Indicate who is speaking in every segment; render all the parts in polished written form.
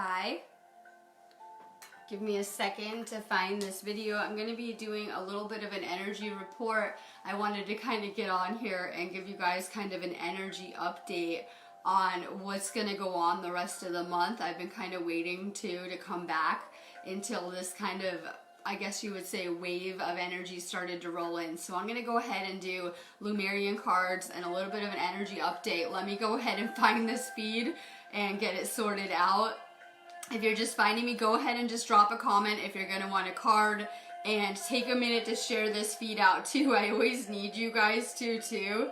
Speaker 1: Hi. Give me a second to find this video. I'm going to be doing a little bit of an energy report. I wanted to kind of get on here and give you guys kind of an energy update on what's going to go on the rest of the month. I've been kind of waiting to come back until this kind of, I guess you would say, wave of energy started to roll in. So I'm going to go ahead and do Lumerian cards and a little bit of an energy update. Let me go ahead and find this feed and get it sorted out. If you're just finding me, go ahead and just drop a comment if you're going to want a card, and take a minute to share this feed out too. I always need you guys to too.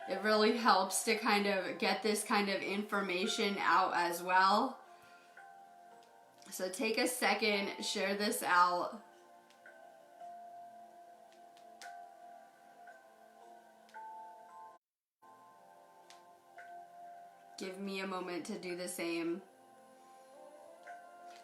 Speaker 1: It really helps to kind of get this kind of information out as well. So take a second, share this out. Give me a moment to do the same.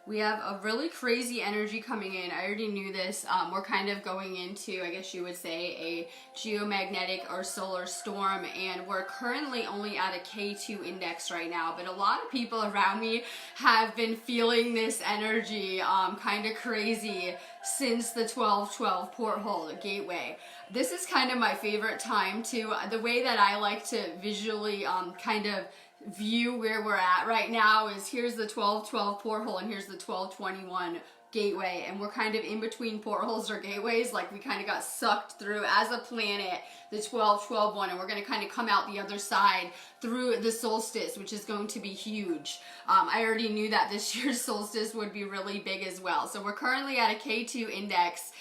Speaker 1: We have a really crazy energy coming in. I already knew this. We're kind of going into, I guess you would say, a geomagnetic or solar storm, and we're currently only at a K2 index right now, but a lot of people around me have been feeling this energy kind of crazy since the 1212 porthole gateway. This is kind of my favorite time too. The way that I like to visually kind of view where we're at right now is here's the 1212 porthole and here's the 1221 gateway, and we're kind of in between portholes or gateways, like we kind of got sucked through as a planet the 1212 one, and we're going to kind of come out the other side through the solstice, which is going to be huge. I already knew that this year's solstice would be really big as well. So we're currently at a K2 index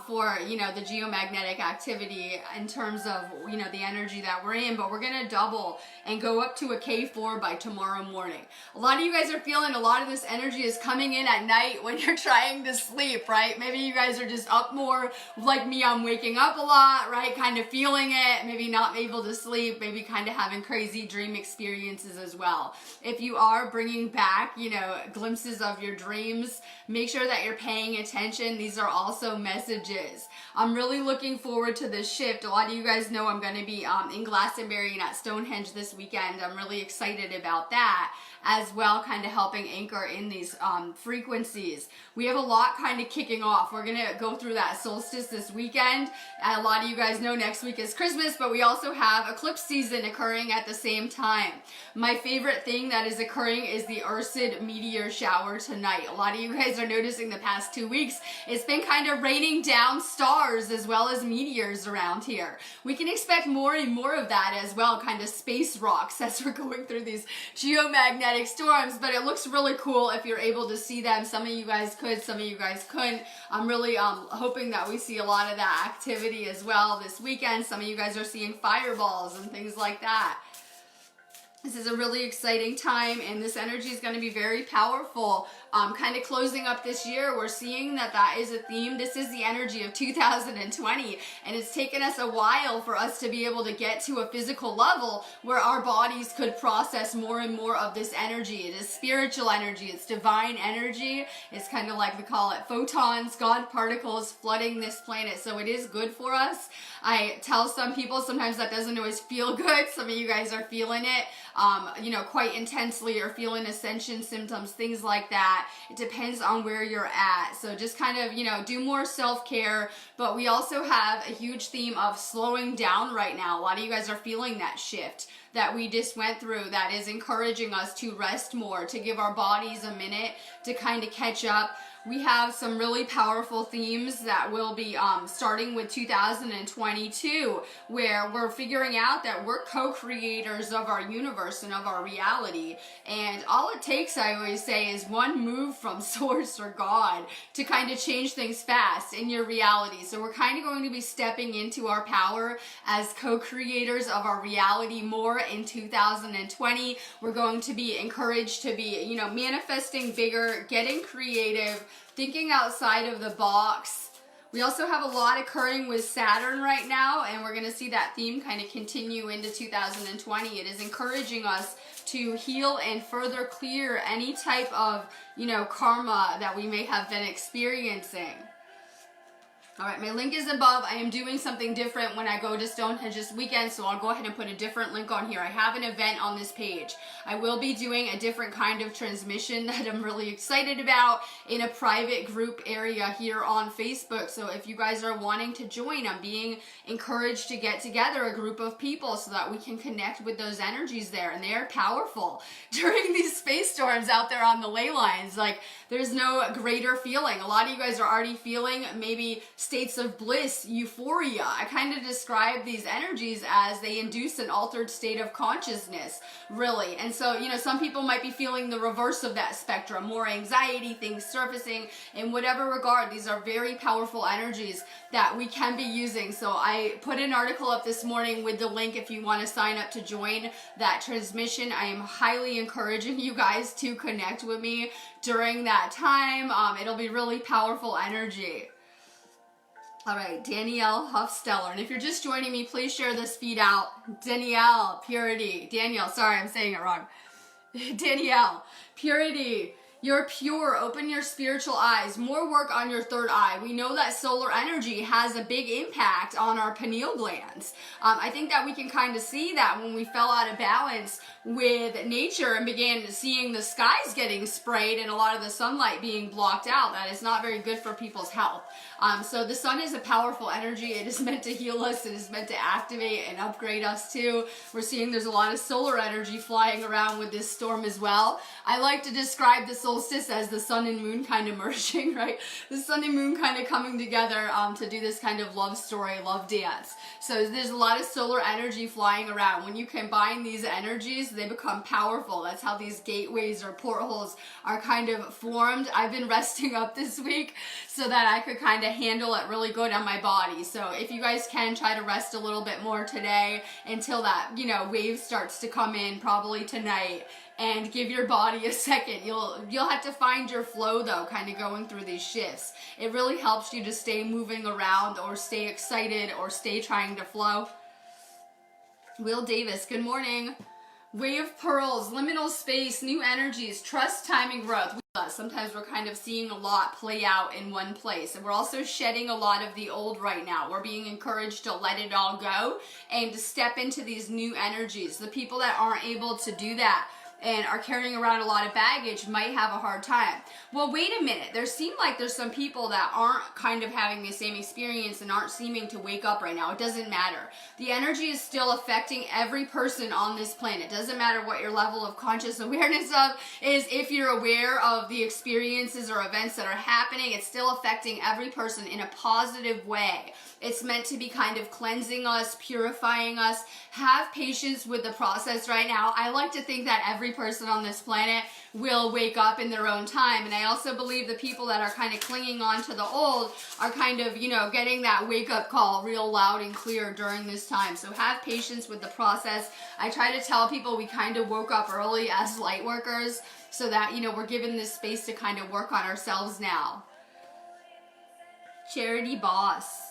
Speaker 1: for, you know, the geomagnetic activity in terms of, you know, the energy that we're in, but we're going to double and go up to a K4 by tomorrow morning. A lot of you guys are feeling a lot of this energy is coming in at night when you're trying to sleep, right? Maybe you guys are just up more like me. I'm waking up a lot, right? Kind of feeling it, maybe not able to sleep, maybe kind of having crazy dream experiences as well. If you are bringing back, you know, glimpses of your dreams, make sure that you're paying attention. These are also messages. I'm really looking forward to this shift. A lot of you guys know I'm going to be in Glastonbury and at Stonehenge this weekend. I'm really excited about that as well, kind of helping anchor in these frequencies. We have a lot kind of kicking off. We're going to go through that solstice this weekend. A lot of you guys know next week is Christmas, but we also have eclipse season occurring at the same time. My favorite thing that is occurring is the Ursid meteor shower tonight. A lot of you guys are noticing the past 2 weeks, it's been kind of raining down stars as well as meteors around here. We can expect more and more of that as well, kind of space rocks as we're going through these geomagnetic storms, but it looks really cool if you're able to see them. Some of you guys could, some of you guys couldn't. I'm really hoping that we see a lot of that activity as well this weekend. Some of you guys are seeing fireballs and things like that. This is a really exciting time, and this energy is going to be very powerful. Kind of closing up this year, we're seeing that is a theme. This is the energy of 2020, and it's taken us a while for us to be able to get to a physical level where our bodies could process more and more of this energy. It is spiritual energy. It's divine energy. It's kind of like we call it photons, God particles flooding this planet. So it is good for us. I tell some people sometimes that doesn't always feel good. Some of you guys are feeling it, you know, quite intensely, or feeling ascension symptoms, things like that. It depends on where you're at. So just kind of, you know, do more self-care. But we also have a huge theme of slowing down right now. A lot of you guys are feeling that shift that we just went through, that is encouraging us to rest more, to give our bodies a minute to kind of catch up. We have some really powerful themes that will be starting with 2022, where we're figuring out that we're co-creators of our universe and of our reality. And all it takes, I always say, is one move from source or God to kind of change things fast in your reality. So we're kind of going to be stepping into our power as co-creators of our reality more in 2020. We're going to be encouraged to be, you know, manifesting bigger, getting creative, thinking outside of the box. We also have a lot occurring with Saturn right now, and we're going to see that theme kind of continue into 2020. It is encouraging us to heal and further clear any type of, you know, karma that we may have been experiencing. All right, my link is above. I am doing something different when I go to Stonehenge this weekend, so I'll go ahead and put a different link on here. I have an event on this page. I will be doing a different kind of transmission that I'm really excited about in a private group area here on Facebook. So if you guys are wanting to join, I'm being encouraged to get together a group of people so that we can connect with those energies there, and they are powerful. During these space storms out there on the ley lines, like, there's no greater feeling. A lot of you guys are already feeling maybe states of bliss, euphoria. I kind of describe these energies as they induce an altered state of consciousness, really. And so, you know, some people might be feeling the reverse of that spectrum, more anxiety, things surfacing. In whatever regard, these are very powerful energies that we can be using. So I put an article up this morning with the link if you want to sign up to join that transmission. I am highly encouraging you guys to connect with me during that time. It'll be really powerful energy. All right, Danielle Huffsteller. And if you're just joining me, please share this feed out. Danielle, Purity. Danielle, sorry, I'm saying it wrong. Danielle, Purity. You're pure. Open your spiritual eyes. More work on your third eye. We know that solar energy has a big impact on our pineal glands. I think that we can kind of see that when we fell out of balance with nature and began seeing the skies getting sprayed and a lot of the sunlight being blocked out. That is not very good for people's health. So the sun is a powerful energy. It is meant to heal us. It is meant to activate and upgrade us too. We're seeing there's a lot of solar energy flying around with this storm as well. I like to describe the solstice as the sun and moon kind of merging, right? The sun and moon kind of coming together to do this kind of love story, love dance. So there's a lot of solar energy flying around. When you combine these energies, they become powerful. That's how these gateways or portholes are kind of formed. I've been resting up this week so that I could kind of handle it really good on my body. So if you guys can, try to rest a little bit more today until that, you know, wave starts to come in, probably tonight. And give your body a second. You'll have to find your flow though, kind of going through these shifts. It really helps you to stay moving around or stay excited or stay trying to flow. Will Davis, good morning. Way of Pearls, liminal space, new energies, trust, timing, growth. Sometimes we're kind of seeing a lot play out in one place, and we're also shedding a lot of the old right now. We're being encouraged to let it all go and to step into these new energies. The people that aren't able to do that and are carrying around a lot of baggage might have a hard time. Well, wait a minute. There seem like there's some people that aren't kind of having the same experience and aren't seeming to wake up right now. It doesn't matter. The energy is still affecting every person on this planet. It doesn't matter what your level of conscious awareness of is. If you're aware of the experiences or events that are happening, it's still affecting every person in a positive way. It's meant to be kind of cleansing us, purifying us. Have patience with the process right now. I like to think that every person on this planet will wake up in their own time. And I also believe the people that are kind of clinging on to the old are kind of, you know, getting that wake up call real loud and clear during this time. So have patience with the process. I try to tell people we kind of woke up early as light workers so that, you know, we're given this space to kind of work on ourselves now. Charity Boss.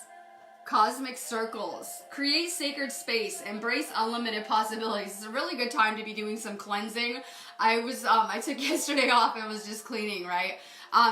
Speaker 1: Cosmic circles. Create sacred space. Embrace unlimited possibilities. It's a really good time to be doing some cleansing. I took yesterday off and was just cleaning, right?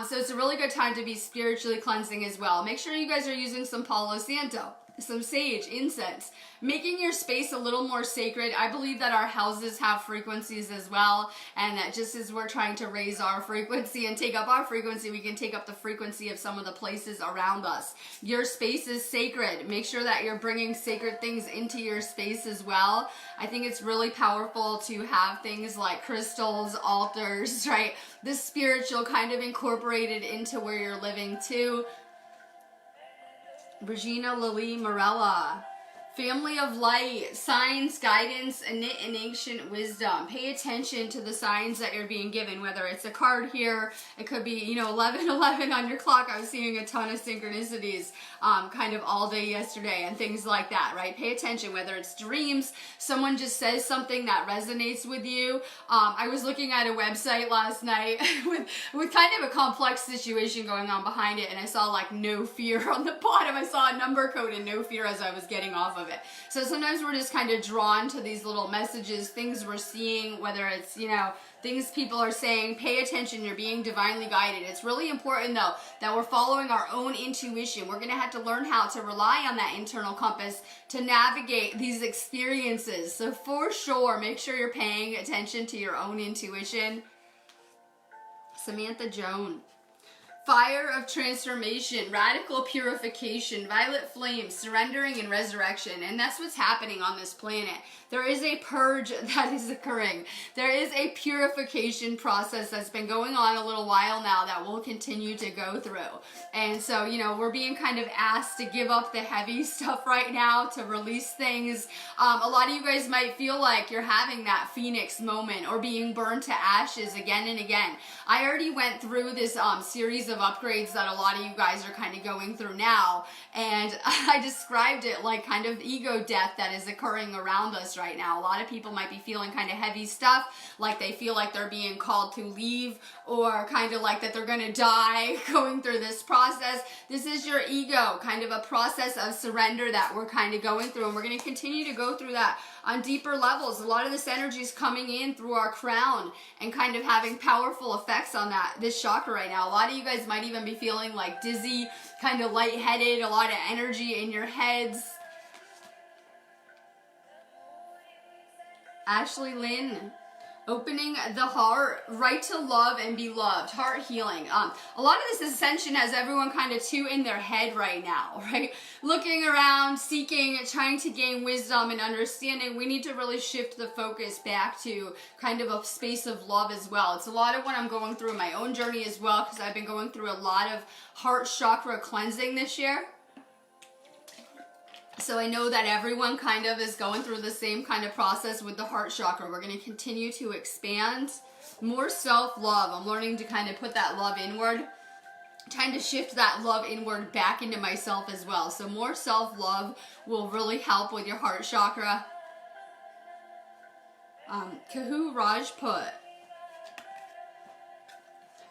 Speaker 1: So it's a really good time to be spiritually cleansing as well. Make sure you guys are using some Palo Santo, some sage, incense, making your space a little more sacred. I believe that our houses have frequencies as well, and that just as we're trying to raise our frequency and take up our frequency, we can take up the frequency of some of the places around us. Your space is sacred. Make sure that you're bringing sacred things into your space as well. I think it's really powerful to have things like crystals, altars, right? The spiritual kind of incorporated into where you're living too. Regina Lily Morella. Family of light, signs, guidance, and ancient wisdom. Pay attention to the signs that you're being given, whether it's a card here, it could be, you know, 11:11 on your clock. I was seeing a ton of synchronicities kind of all day yesterday and things like that, right? Pay attention, whether it's dreams, someone just says something that resonates with you. I was looking at a website last night with kind of a complex situation going on behind it, and I saw like no fear on the bottom. I saw a number code and no fear as I was getting off of of it. So sometimes we're just kind of drawn to these little messages, things we're seeing, whether it's, you know, things people are saying. Pay attention, you're being divinely guided. It's really important though that we're following our own intuition. We're going to have to learn how to rely on that internal compass to navigate these experiences. So for sure, make sure you're paying attention to your own intuition. Samantha Joan. Fire of transformation, radical purification, violet flames, surrendering and resurrection. And that's what's happening on this planet. There is a purge that is occurring. There is a purification process that's been going on a little while now that we'll continue to go through. And so, you know, we're being kind of asked to give up the heavy stuff right now, to release things. A lot of you guys might feel like you're having that phoenix moment or being burned to ashes again and again. I already went through this series of upgrades that a lot of you guys are kind of going through now, and I described it like kind of ego death that is occurring around us right now. A lot of people might be feeling kind of heavy stuff, like they feel like they're being called to leave, or kind of like that they're gonna die going through this process. This is your ego, kind of a process of surrender that we're kind of going through, and we're going to continue to go through that on deeper levels. A lot of this energy is coming in through our crown and kind of having powerful effects on this chakra right now. A lot of you guys might even be feeling like dizzy, kind of lightheaded, a lot of energy in your heads. Ashley Lynn. Opening the heart, right to love and be loved, heart healing. A lot of this ascension has everyone kind of too in their head right now, right? Looking around, seeking, trying to gain wisdom and understanding. We need to really shift the focus back to kind of a space of love as well. It's a lot of what I'm going through in my own journey as well, because I've been going through a lot of heart chakra cleansing this year. So I know that everyone kind of is going through the same kind of process with the heart chakra. We're going to continue to expand. More self-love. I'm learning to kind of put that love inward. Trying to shift that love inward back into myself as well. So more self-love will really help with your heart chakra. Kahu Rajput.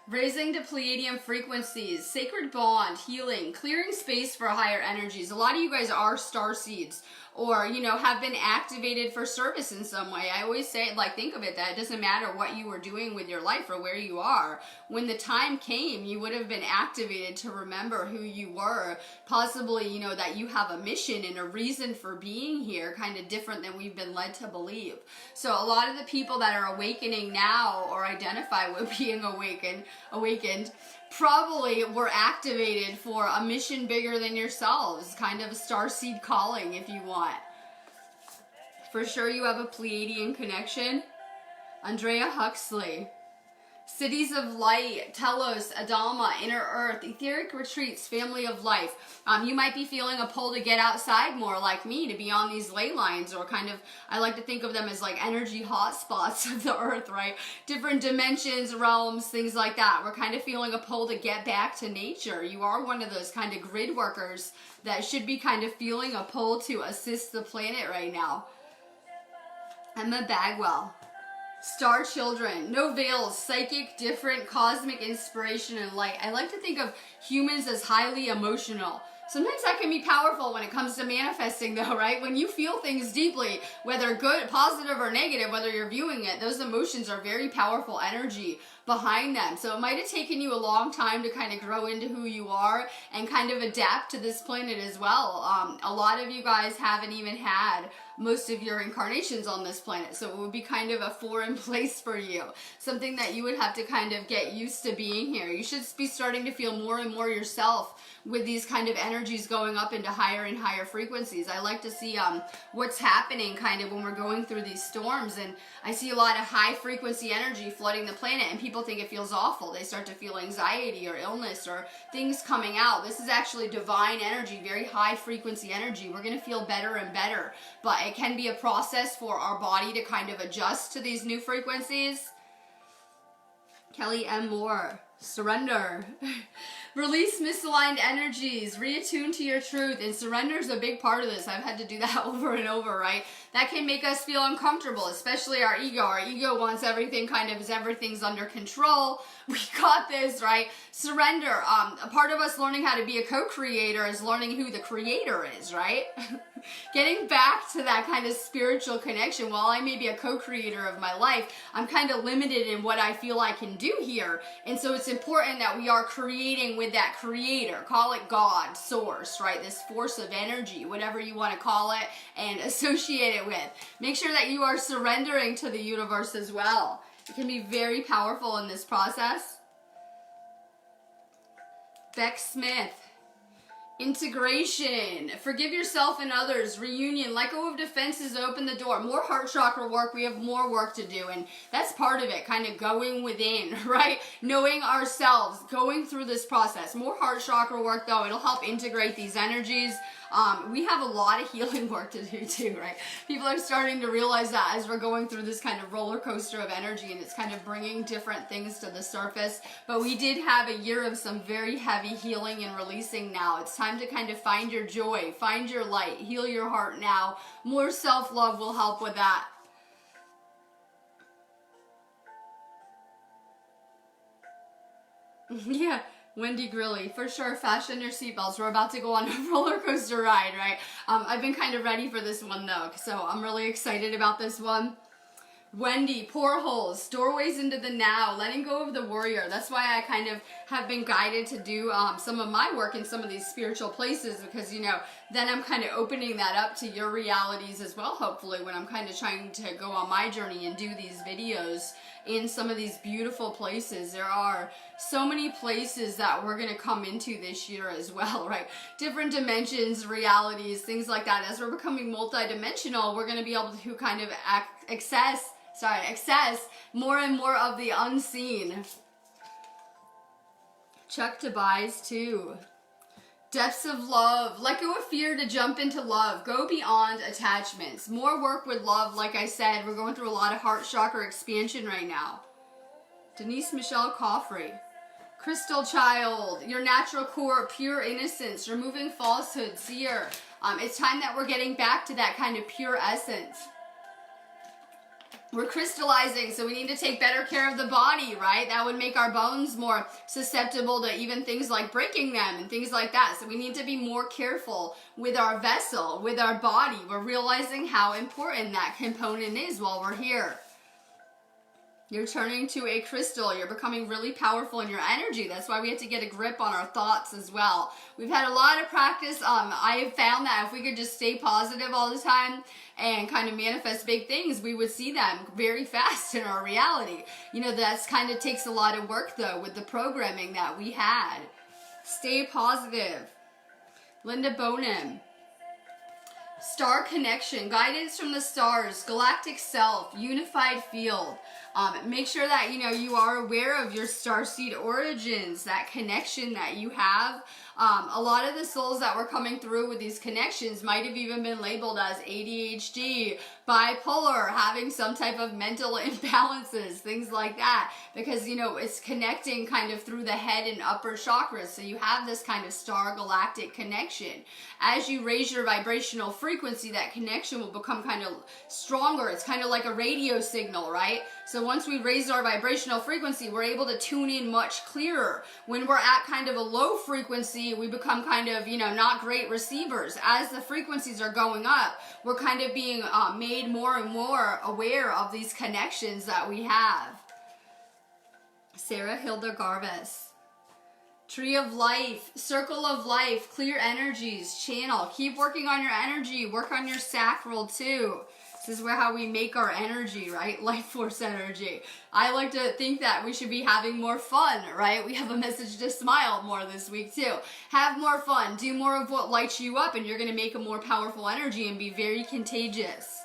Speaker 1: Raising to Pleiadian frequencies, sacred bond, healing, clearing space for higher energies. A lot of you guys are star seeds, or, you know, have been activated for service in some way. I always say, like, think of it, that it doesn't matter what you were doing with your life or where you are. When the time came, you would have been activated to remember who you were. Possibly, you know, that you have a mission and a reason for being here, kind of different than we've been led to believe. So a lot of the people that are awakening now, or identify with being awakened, probably were activated for a mission bigger than yourselves, kind of a starseed calling if you want. For sure you have a Pleiadian connection. Andrea Huxley. Cities of Light, Telos, Adalma, Inner Earth, Etheric Retreats, Family of Life. You might be feeling a pull to get outside more like me, to be on these ley lines, or kind of, I like to think of them as like energy hotspots of the earth, right? Different dimensions, realms, things like that. We're kind of feeling a pull to get back to nature. You are one of those kind of grid workers that should be kind of feeling a pull to assist the planet right now. Emma Bagwell. Star children, no veils, psychic, different, cosmic inspiration and light. I like to think of humans as highly emotional. Sometimes that can be powerful when it comes to manifesting though, right? When you feel things deeply, whether good, positive, or negative, whether you're viewing it, those emotions are very powerful energy behind them. So it might have taken you a long time to kind of grow into who you are and kind of adapt to this planet as well. A lot of you guys haven't even had most of your incarnations on this planet, so it would be kind of a foreign place for you, something that you would have to kind of get used to being here. You should be starting to feel more and more yourself with these kind of energies going up into higher and higher frequencies. I like to see what's happening kind of when we're going through these storms, and I see a lot of high frequency energy flooding the planet, and people think it feels awful. They start to feel anxiety or illness or things coming out. This is actually divine energy, very high frequency energy. We're going to feel better and better, but it can be a process for our body to kind of adjust to these new frequencies. Kelly M. Moore. Surrender. Release misaligned energies. Reattune to your truth. And surrender is a big part of this. I've had to do that over and over, right? that can make us feel uncomfortable, especially our ego. Our ego wants everything kind of as everything's under control. We got this, right? Surrender. A part of us learning how to be a co-creator is learning who the creator is, right? Getting back to that kind of spiritual connection. While I may be a co-creator of my life, I'm kind of limited in what I feel I can do here. And so it's important that we are creating with that creator. Call it God, source, right? This force of energy, whatever you want to call it and associate it with. Make sure that you are surrendering to the universe as well. It can be very powerful in this process. Beck Smith. Integration. Forgive yourself and others. Reunion. Let go of defenses. Open the door. More heart chakra work. We have more work to do. And that's part of it. Kind of going within, right? Knowing ourselves. Going through this process. More heart chakra work though. It'll help integrate these energies. We have a lot of healing work to do too, right? People are starting to realize that as we're going through this kind of roller coaster of energy, and it's kind of bringing different things to the surface. But we did have a year of some very heavy healing and releasing now. It's time to kind of find your joy, find your light, heal your heart now. More self-love will help with that. Yeah. Wendy Grilly, for sure, fasten your seatbelts. We're about to go on a roller coaster ride, right? I've been kind of ready for this one though, so I'm really excited about this one. Wendy, portholes, doorways into the now, letting go of the warrior. That's why I kind of have been guided to do some of my work in some of these spiritual places, because, you know, then I'm kind of opening that up to your realities as well, hopefully, when I'm kind of trying to go on my journey and do these videos in some of these beautiful places. There are so many places that we're going to come into this year as well, right? Different dimensions, realities, things like that. As we're becoming multidimensional, we're going to be able to kind of access more and more of the unseen. Chuck Tobias too. Depths of love. Let go of fear to jump into love. Go beyond attachments. More work with love. Like I said, we're going through a lot of heart chakra expansion right now. Denise Michelle Coffrey. Crystal Child. Your natural core, pure innocence. Removing falsehood. Seer. It's time that we're getting back to that kind of pure essence. We're crystallizing, so we need to take better care of the body, right? That would make our bones more susceptible to even things like breaking them and things like that. So we need to be more careful with our vessel, with our body. We're realizing how important that component is while we're here. You're turning to a crystal. You're becoming really powerful in your energy. That's why we have to get a grip on our thoughts as well. We've had a lot of practice. I have found that if we could just stay positive all the time and kind of manifest big things, we would see them very fast in our reality. You know, that's kind of takes a lot of work though with the programming that we had. Stay positive. Linda Bonham. Star connection, guidance from the stars, galactic self, unified field. Make sure that, you know, you are aware of your starseed origins, that connection that you have. A lot of the souls that were coming through with these connections might have even been labeled as ADHD, bipolar, having some type of mental imbalances, things like that. Because, you know, it's connecting kind of through the head and upper chakras. So you have this kind of star galactic connection. As you raise your vibrational frequency, that connection will become kind of stronger. It's kind of like a radio signal, right? So once we raise our vibrational frequency, we're able to tune in much clearer. When we're at kind of a low frequency, we become kind of, you know, not great receivers. As the frequencies are going up, we're kind of being made more and more aware of these connections that we have. Sarah Hilda Garvis. Tree of life, circle of life, clear energies, channel. Keep working on your energy. Work on your sacral too. This is where how we make our energy, right? Life force energy. I like to think that we should be having more fun, right? We have a message to smile more this week too. Have more fun. Do more of what lights you up, and you're going to make a more powerful energy and be very contagious.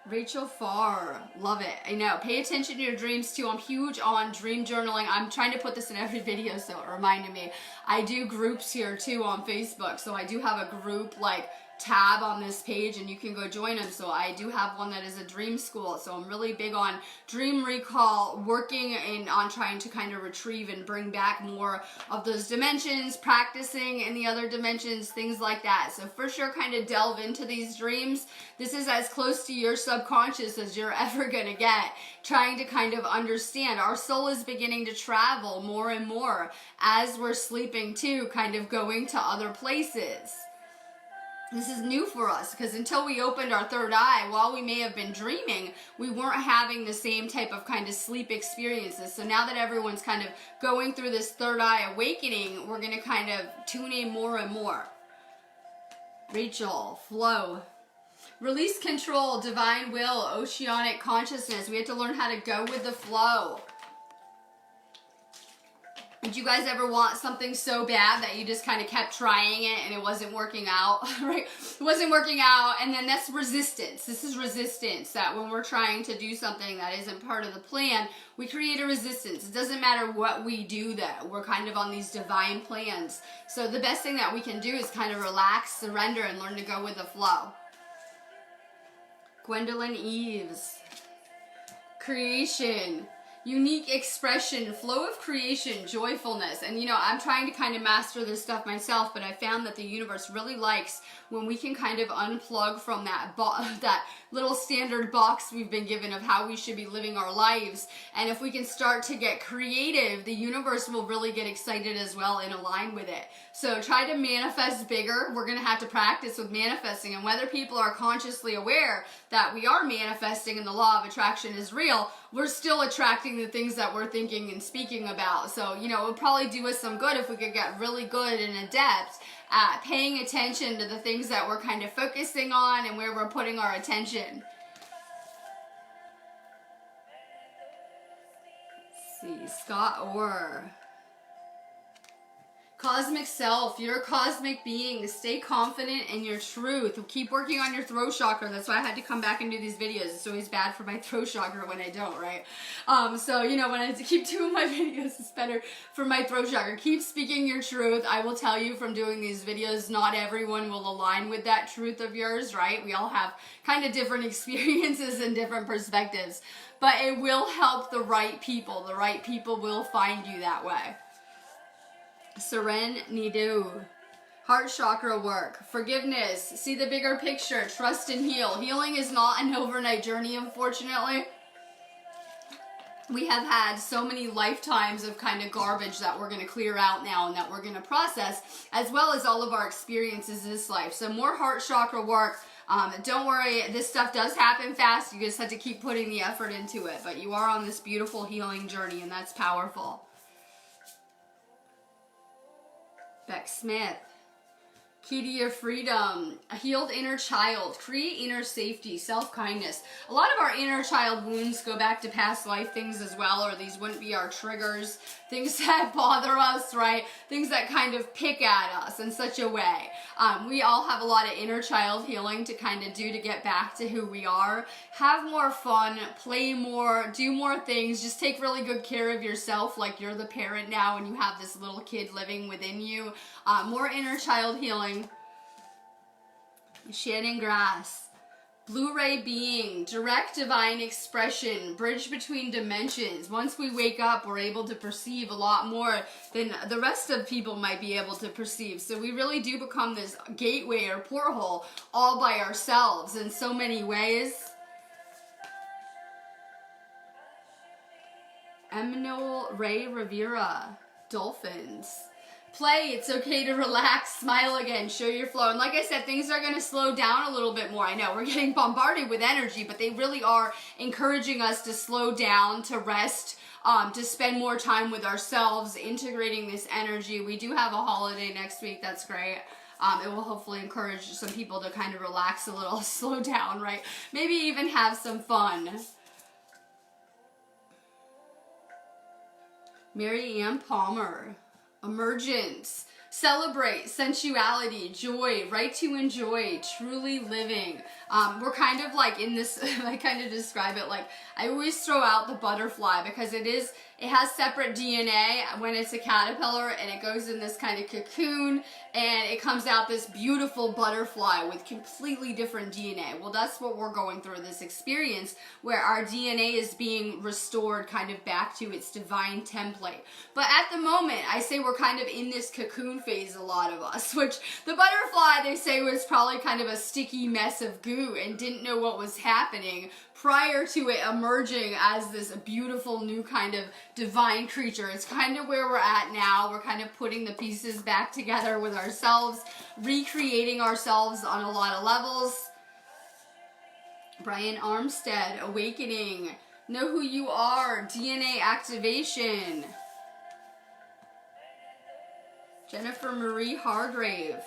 Speaker 1: Rachel Farr, love it. I know. Pay attention to your dreams too. I'm huge on dream journaling. I'm trying to put this in every video, so it reminded me. I do groups here too on Facebook, so I do have a group like tab on this page and you can go join them. So I do have one that is a dream school. So I'm really big on dream recall, working on trying to kind of retrieve and bring back more of those dimensions, practicing in the other dimensions, things like that. So for sure, kind of delve into these dreams. This is as close to your subconscious as you're ever going to get, trying to kind of understand. Our soul is beginning to travel more and more as we're sleeping too, kind of going to other places. This is new for us because until we opened our third eye, while we may have been dreaming, we weren't having the same type of kind of sleep experiences. So now that everyone's kind of going through this third eye awakening, we're going to kind of tune in more and more. Rachel, flow. Release control, divine will, oceanic consciousness. We have to learn how to go with the flow. Did you guys ever want something so bad that you just kind of kept trying it and it wasn't working out, right? It wasn't working out, and then that's resistance. This is resistance, that when we're trying to do something that isn't part of the plan, we create a resistance. It doesn't matter what we do though. We're kind of on these divine plans. So the best thing that we can do is kind of relax, surrender, and learn to go with the flow. Gwendolyn Eves. Creation. Unique expression, flow of creation, joyfulness. And you know, I'm trying to kind of master this stuff myself, but I found that the universe really likes when we can kind of unplug from that little standard box we've been given of how we should be living our lives. And if we can start to get creative, the universe will really get excited as well and align with it. So try to manifest bigger. We're going to have to practice with manifesting, and whether people are consciously aware that we are manifesting and the law of attraction is real, we're still attracting the things that we're thinking and speaking about. So, you know, it would probably do us some good if we could get really good and adept at paying attention to the things that we're kind of focusing on and where we're putting our attention. Let's see, Scott Orr. Cosmic self, you're a cosmic being. Stay confident in your truth. Keep working on your throat chakra. That's why I had to come back and do these videos. It's always bad for my throat chakra when I don't, right? So, you know, when I keep doing my videos, it's better for my throat chakra. Keep speaking your truth. I will tell you from doing these videos, not everyone will align with that truth of yours, right? We all have kind of different experiences and different perspectives. But it will help the right people. The right people will find you that way. Seren Nidu. Heart chakra work. Forgiveness. See the bigger picture. Trust and heal. Healing is not an overnight journey, unfortunately. We have had so many lifetimes of kind of garbage that we're going to clear out now and that we're going to process, as well as all of our experiences in this life. So more heart chakra work. Don't worry, this stuff does happen fast. You just have to keep putting the effort into it. But you are on this beautiful healing journey, and that's powerful. Beck Smith. Key to your freedom. A healed inner child. Create inner safety. Self-kindness. A lot of our inner child wounds go back to past life things as well, or these wouldn't be our triggers. Things that bother us, right? Things that kind of pick at us in such a way. We all have a lot of inner child healing to kind of do to get back to who we are. Have more fun. Play more. Do more things. Just take really good care of yourself like you're the parent now and you have this little kid living within you. More inner child healing. Shannon Grass. Blu-ray being, direct divine expression, bridge between dimensions. Once we wake up, we're able to perceive a lot more than the rest of people might be able to perceive. So we really do become this gateway or porthole all by ourselves in so many ways. Emmanuel Ray Rivera, dolphins. Play, it's okay to relax, smile again, show your flow. And like I said, things are going to slow down a little bit more. I know we're getting bombarded with energy, but they really are encouraging us to slow down, to rest, to spend more time with ourselves, integrating this energy. We do have a holiday next week. That's great. It will hopefully encourage some people to kind of relax a little, slow down, right? Maybe even have some fun. Mary Ann Palmer. Emergence. Celebrate sensuality, joy, right to enjoy, truly living. We're kind of like in this, I kind of describe it like, I always throw out the butterfly because it has separate DNA when it's a caterpillar, and it goes in this kind of cocoon, and it comes out this beautiful butterfly with completely different DNA. Well, that's what we're going through, this experience where our DNA is being restored kind of back to its divine template. But at the moment, I say we're kind of in this cocoon phase, a lot of us, which the butterfly, they say, was probably kind of a sticky mess of goo and didn't know what was happening prior to it emerging as this beautiful new kind of divine creature. It's kind of where we're at now. We're kind of putting the pieces back together with ourselves, recreating ourselves on a lot of levels. Brian Armstead, awakening, know who you are, DNA activation. Jennifer Marie Hargrave,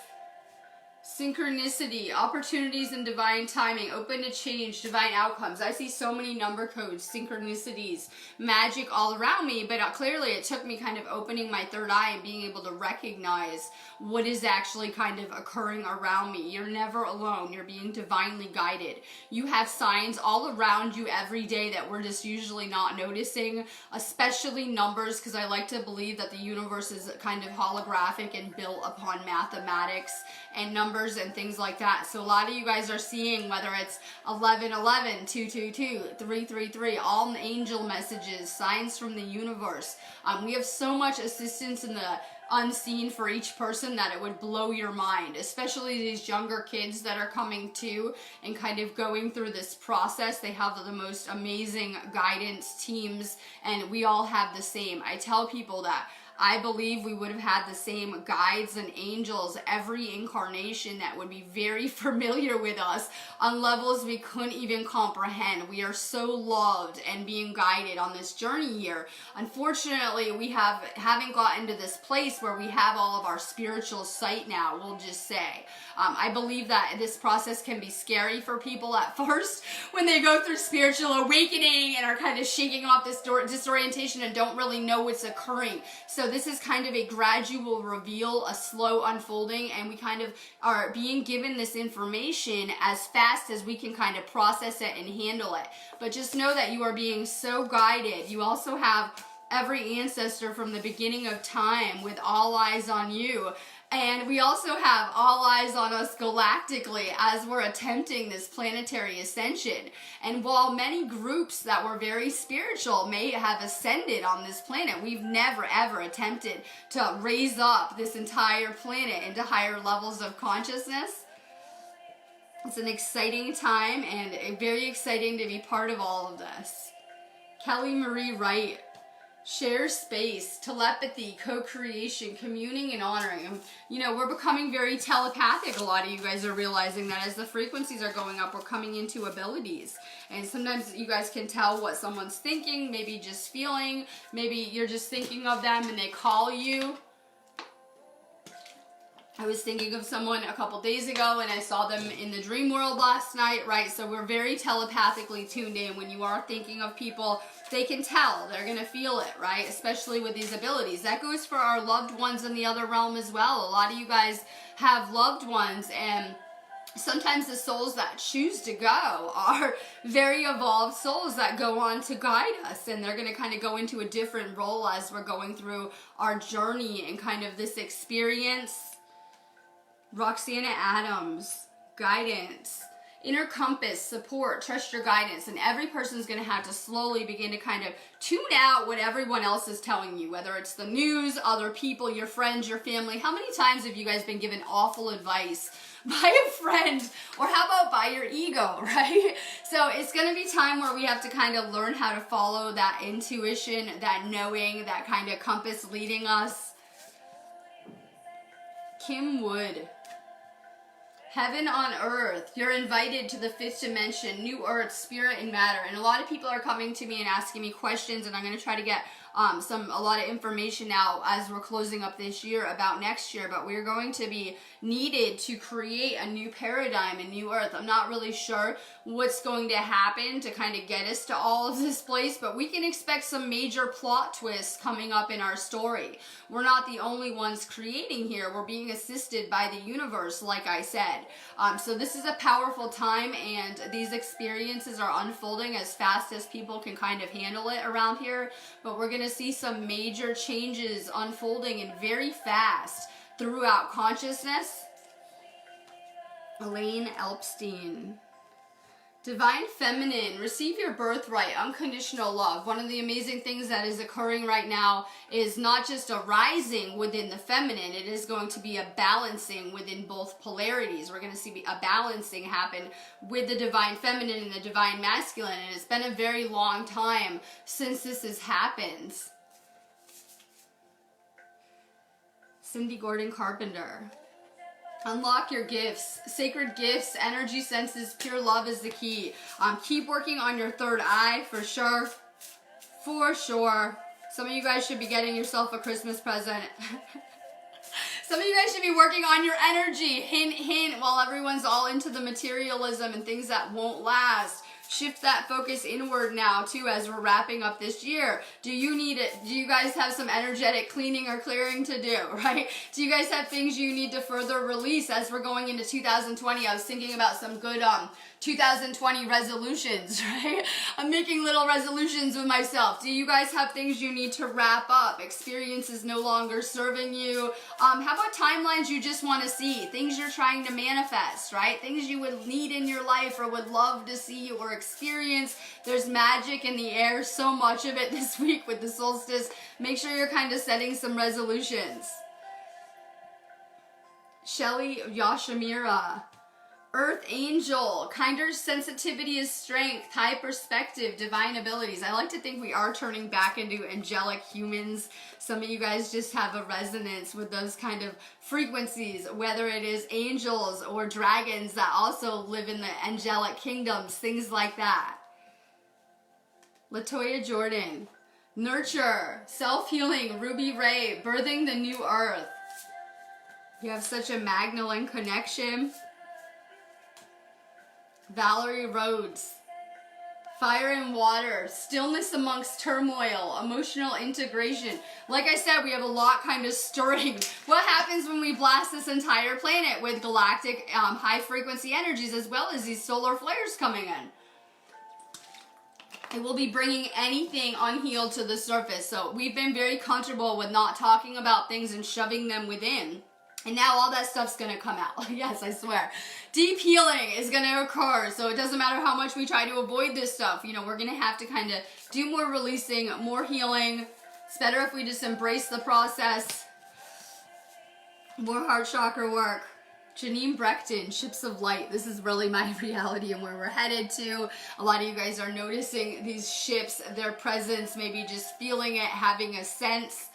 Speaker 1: synchronicity, opportunities and divine timing, open to change, divine outcomes. I see so many number codes, synchronicities, magic all around me, but clearly it took me kind of opening my third eye and being able to recognize what is actually kind of occurring around me. You're never alone. You're being divinely guided. You have signs all around you every day that we're just usually not noticing, especially numbers, because I like to believe that the universe is kind of holographic and built upon mathematics and numbers and things like that. So a lot of you guys are seeing whether it's 1111, 222, 333, all angel messages, signs from the universe. We have so much assistance in the unseen for each person that it would blow your mind, especially these younger kids that are coming to and kind of going through this process. They have the most amazing guidance teams, and we all have the same. I tell people that I believe we would have had the same guides and angels every incarnation that would be very familiar with us on levels we couldn't even comprehend. We are so loved and being guided on this journey here. Unfortunately, we haven't gotten to this place where we have all of our spiritual sight now, we'll just say. I believe that this process can be scary for people at first when they go through spiritual awakening and are kind of shaking off this disorientation and don't really know what's occurring. So this is kind of a gradual reveal, a slow unfolding, and we kind of are being given this information as fast as we can kind of process it and handle it. But just know that you are being so guided. You also have every ancestor from the beginning of time with all eyes on you. And we also have all eyes on us galactically as we're attempting this planetary ascension. And while many groups that were very spiritual may have ascended on this planet, we've never ever attempted to raise up this entire planet into higher levels of consciousness. It's an exciting time and very exciting to be part of all of this. Kelly Marie Wright. Share space, telepathy, co-creation, communing and honoring. You know, we're becoming very telepathic. A lot of you guys are realizing that as the frequencies are going up, we're coming into abilities. And sometimes you guys can tell what someone's thinking, maybe just feeling, maybe you're just thinking of them and they call you. I was thinking of someone a couple days ago and I saw them in the dream world last night, right? So we're very telepathically tuned in. When you are thinking of people, they can tell. They're going to feel it, right? Especially with these abilities. That goes for our loved ones in the other realm as well. A lot of you guys have loved ones, and sometimes the souls that choose to go are very evolved souls that go on to guide us, and they're going to kind of go into a different role as we're going through our journey and kind of this experience. Roxana Adams, guidance, inner compass, support, trust your guidance, and every person's going to have to slowly begin to kind of tune out what everyone else is telling you, whether it's the news, other people, your friends, your family. How many times have you guys been given awful advice by a friend, or how about by your ego, right? So it's going to be time where we have to kind of learn how to follow that intuition, that knowing, that kind of compass leading us. Kim Wood. Heaven on earth. You're invited to the fifth dimension, new earth, spirit and matter. And a lot of people are coming to me and asking me questions, and I'm going to try to get a lot of information now as we're closing up this year about next year, but we're going to be needed to create a new paradigm, a new earth. I'm not really sure what's going to happen to kind of get us to all of this place, but we can expect some major plot twists coming up in our story. We're not the only ones creating here. We're being assisted by the universe, like I said. So this is a powerful time, and these experiences are unfolding as fast as people can kind of handle it around here, but we're going to see some major changes unfolding and very fast throughout consciousness. Elaine Elpstein. Divine Feminine, receive your birthright, unconditional love. One of the amazing things that is occurring right now is not just a rising within the feminine, it is going to be a balancing within both polarities. We're going to see a balancing happen with the Divine Feminine and the Divine Masculine, and it's been a very long time since this has happened. Cindy Gordon Carpenter. Unlock your gifts, sacred gifts, energy senses, pure love is the key. Keep working on your third eye for sure. For sure. Some of you guys should be getting yourself a Christmas present. Some of you guys should be working on your energy. Hint, hint, while everyone's all into the materialism and things that won't last. Shift that focus inward now too as we're wrapping up this year. Do you need it? Do you guys have some energetic cleaning or clearing to do, right? Do you guys have things you need to further release as we're going into 2020? I was thinking about some good 2020 resolutions, right? I'm making little resolutions with myself. Do you guys have things you need to wrap up? Experiences no longer serving you? How about timelines you just want to see? Things you're trying to manifest, right? Things you would need in your life or would love to see or experience. There's magic in the air, so much of it this week with the solstice. Make sure you're kind of setting some resolutions. Shelly Yashamira. Earth Angel, kinder sensitivity is strength, high perspective, divine abilities. I like to think we are turning back into angelic humans. Some of you guys just have a resonance with those kind of frequencies, whether it is angels or dragons that also live in the angelic kingdoms, things like that. Latoya Jordan, nurture, self-healing, Ruby Ray, birthing the new earth. You have such a Magdalene connection. Valerie Rhodes, fire and water, stillness amongst turmoil, emotional integration. Like I said, we have a lot kind of stirring. What happens when we blast this entire planet with galactic high frequency energies as well as these solar flares coming in? It will be bringing anything unhealed to the surface. So we've been very comfortable with not talking about things and shoving them within. And now all that stuff's going to come out. Yes, I swear. Deep healing is going to occur. So it doesn't matter how much we try to avoid this stuff. You know, we're going to have to kind of do more releasing, more healing. It's better if we just embrace the process. More heart chakra work. Janine Breckton, Ships of Light. This is really my reality and where we're headed to. A lot of you guys are noticing these ships, their presence, maybe just feeling it, having a sense.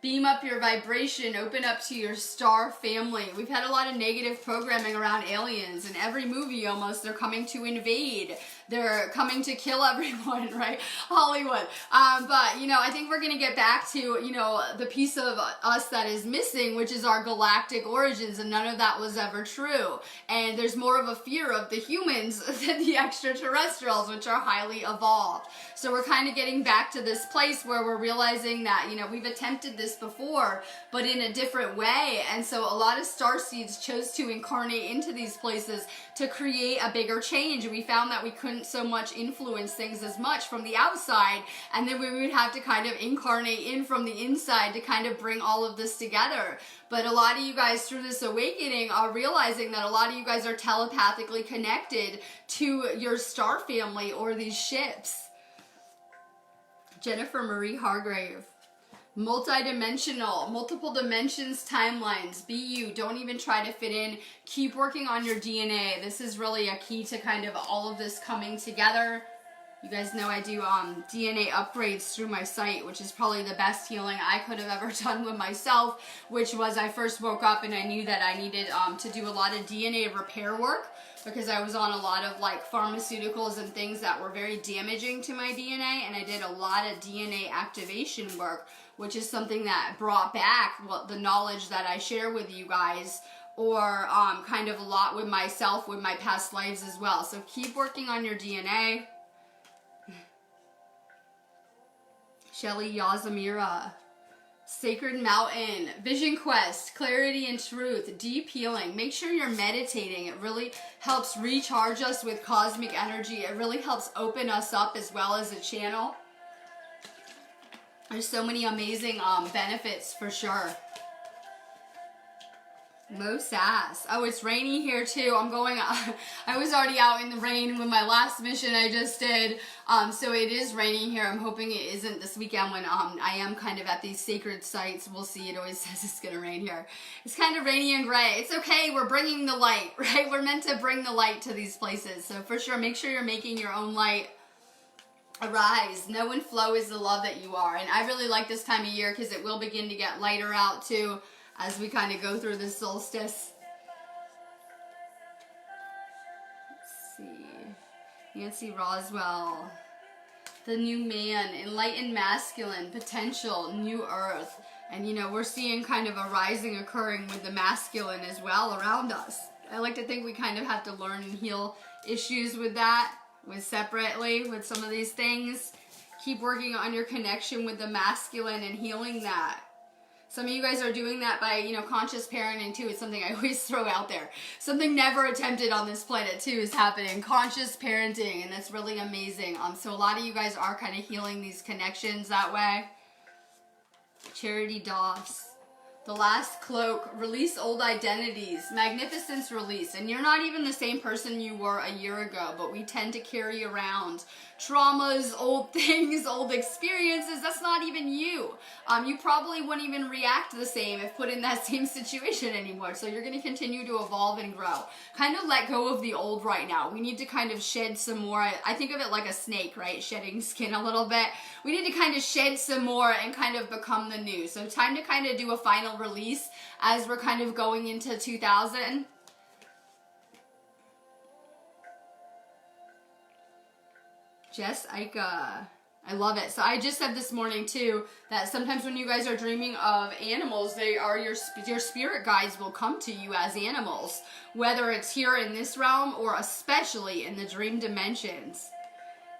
Speaker 1: Beam up your vibration, open up to your star family. We've had a lot of negative programming around aliens. In every movie almost, they're coming to invade. They're coming to kill everyone, right? Hollywood. But, you know, I think we're going to get back to, you know, the piece of us that is missing, which is our galactic origins, and none of that was ever true. And there's more of a fear of the humans than the extraterrestrials, which are highly evolved. So we're kind of getting back to this place where we're realizing that, you know, we've attempted this before, but in a different way. And so a lot of starseeds chose to incarnate into these places to create a bigger change. We found that we couldn't so much influence things as much from the outside, and then we would have to kind of incarnate in from the inside to kind of bring all of this together. But a lot of you guys through this awakening are realizing that a lot of you guys are telepathically connected to your star family or these ships. Jennifer Marie Hargrave. Multi-dimensional, multiple dimensions, timelines. Be you. Don't even try to fit in. Keep working on your DNA. This is really a key to kind of all of this coming together. You guys know I do DNA upgrades through my site, which is probably the best healing I could have ever done with myself, which was I first woke up and I knew that I needed to do a lot of DNA repair work, because I was on a lot of like pharmaceuticals and things that were very damaging to my DNA, and I did a lot of DNA activation work, which is something that brought back the knowledge that I share with you guys, or kind of a lot with myself, with my past lives as well. So keep working on your DNA. Shelly Yazamira. Sacred Mountain, Vision Quest, Clarity and Truth, Deep Healing. Make sure you're meditating. It really helps recharge us with cosmic energy. It really helps open us up as well as a channel. There's so many amazing benefits for sure. Mo Sass. Oh, it's rainy here too. I was already out in the rain with my last mission I just did. So it is raining here. I'm hoping it isn't this weekend when I am kind of at these sacred sites. We'll see. It always says it's gonna rain here. It's kind of rainy and gray. It's okay. We're bringing the light, right? We're meant to bring the light to these places. So for sure, make sure you're making your own light arise. Know and flow is the love that you are. And I really like this time of year because it will begin to get lighter out too, as we kind of go through the solstice. Let's see. Nancy Roswell. The new man, enlightened masculine, potential, new earth. And you know, we're seeing kind of a rising occurring with the masculine as well around us. I like to think we kind of have to learn and heal issues with that, separately with some of these things. Keep working on your connection with the masculine and healing that. Some of you guys are doing that by, you know, conscious parenting too. It's something I always throw out there. Something never attempted on this planet too is happening. Conscious parenting, and that's really amazing. So a lot of you guys are kind of healing these connections that way. Charity Doss. The Last Cloak. Release old identities. Magnificence release. And you're not even the same person you were a year ago, but we tend to carry around traumas, old things, old experiences. That's not even you. You probably wouldn't even react the same if put in that same situation anymore. So you're going to continue to evolve and grow. Kind of let go of the old right now. We need to kind of shed some more. I think of it like a snake, right? Shedding skin a little bit. We need to kind of shed some more and kind of become the new. So time to kind of do a final release as we're kind of going into 2000. Jess Ika. I love it. So I just said this morning too that sometimes when you guys are dreaming of animals, they are your spirit guides will come to you as animals, whether it's here in this realm or especially in the dream dimensions.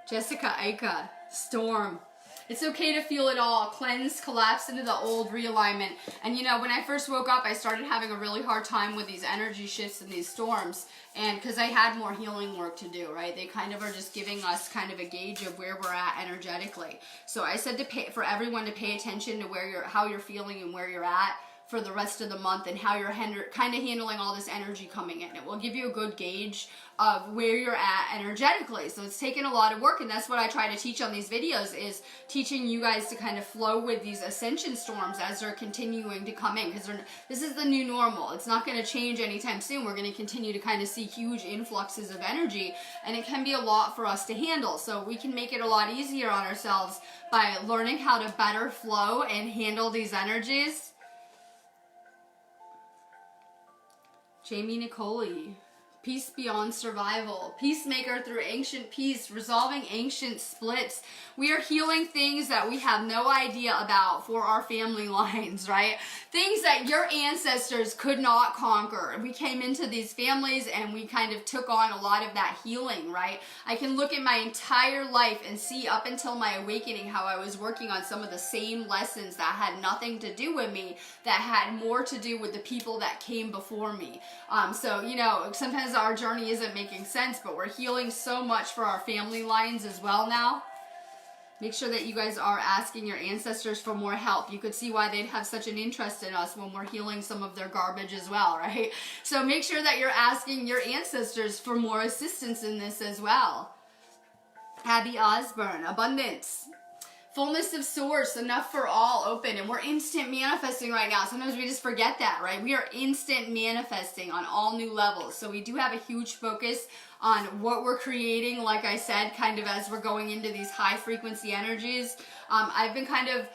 Speaker 1: Jessica Ika. Storm. It's okay to feel it all. Cleanse, collapse into the old, realignment. And you know, when I first woke up, I started having a really hard time with these energy shifts and these storms. And because I had more healing work to do, right? They kind of are just giving us kind of a gauge of where we're at energetically. So I said for everyone to pay attention to how you're feeling and where you're at for the rest of the month, and how you're kind of handling all this energy coming in. It will give you a good gauge of where you're at energetically. So it's taken a lot of work, and that's what I try to teach on these videos, is teaching you guys to kind of flow with these ascension storms as they're continuing to come in, because this is the new normal. It's not going to change anytime soon. We're going to continue to kind of see huge influxes of energy, and it can be a lot for us to handle. So we can make it a lot easier on ourselves by learning how to better flow and handle these energies. Jamie Nicoli. Peace beyond survival. Peacemaker through ancient peace. Resolving ancient splits. We are healing things that we have no idea about for our family lines, right? Things that your ancestors could not conquer. We came into these families and we kind of took on a lot of that healing, right? I can look at my entire life and see up until my awakening how I was working on some of the same lessons that had nothing to do with me, that had more to do with the people that came before me. So, you know, sometimes our journey isn't making sense, but we're healing so much for our family lines as well now. Make sure that you guys are asking your ancestors for more help. You could see why they'd have such an interest in us when we're healing some of their garbage as well, right? So make sure that you're asking your ancestors for more assistance in this as well. Abby Osborne, abundance. Fullness of source, enough for all, open. And we're instant manifesting right now. Sometimes we just forget that, right? We are instant manifesting on all new levels. So we do have a huge focus on what we're creating, like I said, kind of as we're going into these high frequency energies. I've been kind of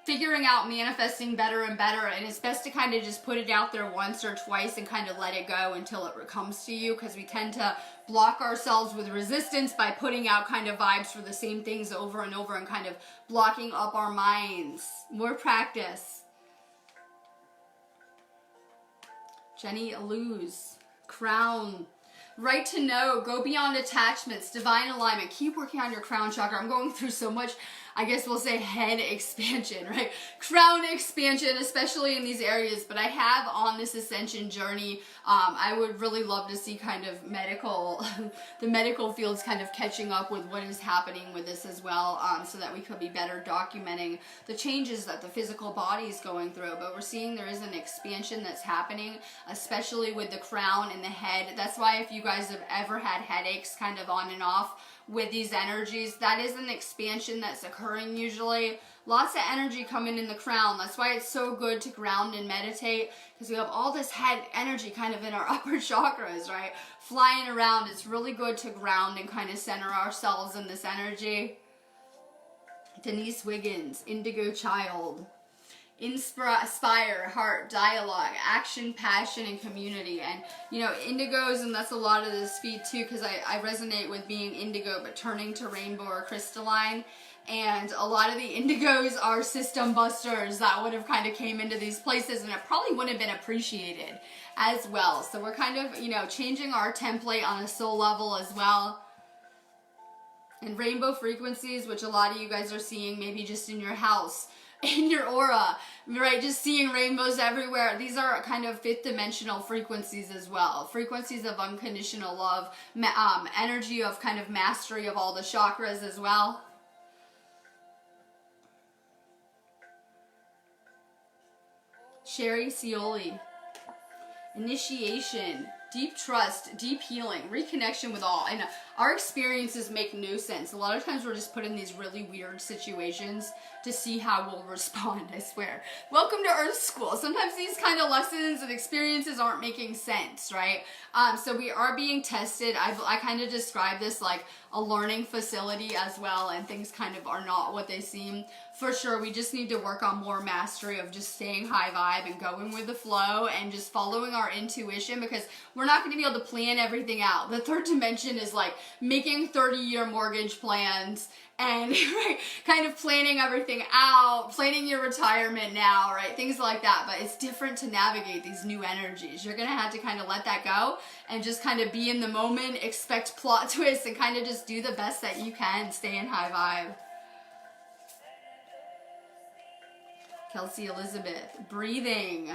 Speaker 1: figuring out manifesting better and better, and it's best to kind of just put it out there once or twice and kind of let it go until it comes to you, because we tend to block ourselves with resistance by putting out kind of vibes for the same things over and over and kind of blocking up our minds. More practice. Jenny Luz, crown. Right to know, go beyond attachments, divine alignment, keep working on your crown chakra. I'm going through so much, I guess we'll say head expansion, right? Crown expansion, especially in these areas. But I have on this ascension journey, I would really love to see kind of medical, the medical fields kind of catching up with what is happening with this as well, so that we could be better documenting the changes that the physical body is going through. But we're seeing there is an expansion that's happening, especially with the crown and the head. That's why if you guys have ever had headaches kind of on and off with these energies, that is an expansion that's occurring usually. Lots of energy coming in the crown. That's why it's so good to ground and meditate, because we have all this head energy kind of in our upper chakras, right? Flying around. It's really good to ground and kind of center ourselves in this energy. Denise Wiggins, Indigo Child. Inspire, heart, dialogue, action, passion, and community. And you know, indigos, and that's a lot of this feed too, because I resonate with being indigo but turning to rainbow or crystalline. And a lot of the indigos are system busters that would have kind of came into these places, and it probably wouldn't have been appreciated as well. So we're kind of, you know, changing our template on a soul level as well. And rainbow frequencies, which a lot of you guys are seeing maybe just in your house, in your aura, right? Just seeing rainbows everywhere. These are kind of fifth dimensional frequencies as well. Frequencies of unconditional love, energy of kind of mastery of all the chakras as well. Sherry Scioli. Initiation, deep trust, deep healing, reconnection with all. And our experiences make no sense. A lot of times we're just put in these really weird situations to see how we'll respond, I swear. Welcome to Earth School. Sometimes these kind of lessons and experiences aren't making sense, right? So we are being tested. I kind of describe this like a learning facility as well, and things kind of are not what they seem. For sure, we just need to work on more mastery of just staying high vibe and going with the flow and just following our intuition, because we're not going to be able to plan everything out. The third dimension is like making 30-year mortgage plans and right, kind of planning everything out, planning your retirement now, right? Things like that. But it's different to navigate these new energies. You're going to have to kind of let that go and just kind of be in the moment, expect plot twists, and kind of just do the best that you can, stay in high vibe. Kelsey Elizabeth, breathing.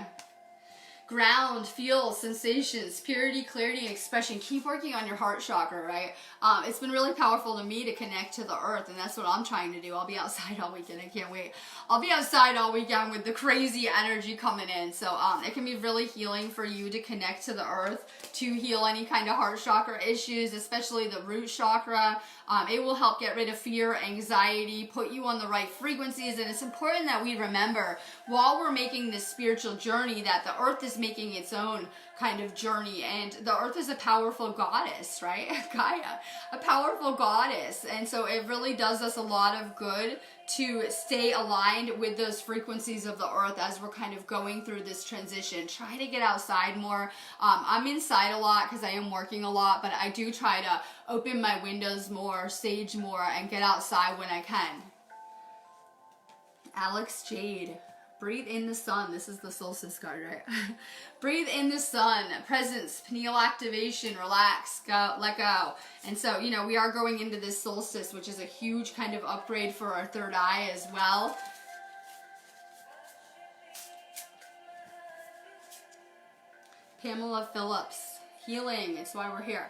Speaker 1: Ground, feel, sensations, purity, clarity, and expression. Keep working on your heart chakra, right? It's been really powerful to me to connect to the earth, and that's what I'm trying to do. I'll be outside all weekend. I can't wait. I'll be outside all weekend with the crazy energy coming in. So it can be really healing for you to connect to the earth, to heal any kind of heart chakra issues, especially the root chakra. It will help get rid of fear, anxiety, put you on the right frequencies. And it's important that we remember, while we're making this spiritual journey, that the earth is making its own kind of journey, and the earth is a powerful goddess, right? Gaia, a powerful goddess, and so it really does us a lot of good to stay aligned with those frequencies of the earth as we're kind of going through this transition. Try to get outside more. I'm inside a lot because I am working a lot, but I do try to open my windows more, sage more, and get outside when I can. Alex Jade. Breathe in the sun. This is the Solstice card, right? Breathe in the sun. Presence, pineal activation, relax, go, let go. And so, you know, we are going into this solstice, which is a huge kind of upgrade for our third eye as well. Pamela Phillips. Healing. It's why we're here.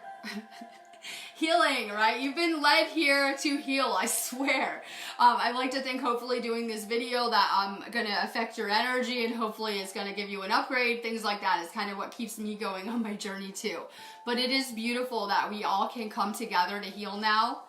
Speaker 1: Healing, right? You've been led here to heal, I swear. I'd like to think, hopefully doing this video, that I'm going to affect your energy, and hopefully it's going to give you an upgrade. Things like that is kind of what keeps me going on my journey too. But it is beautiful that we all can come together to heal now.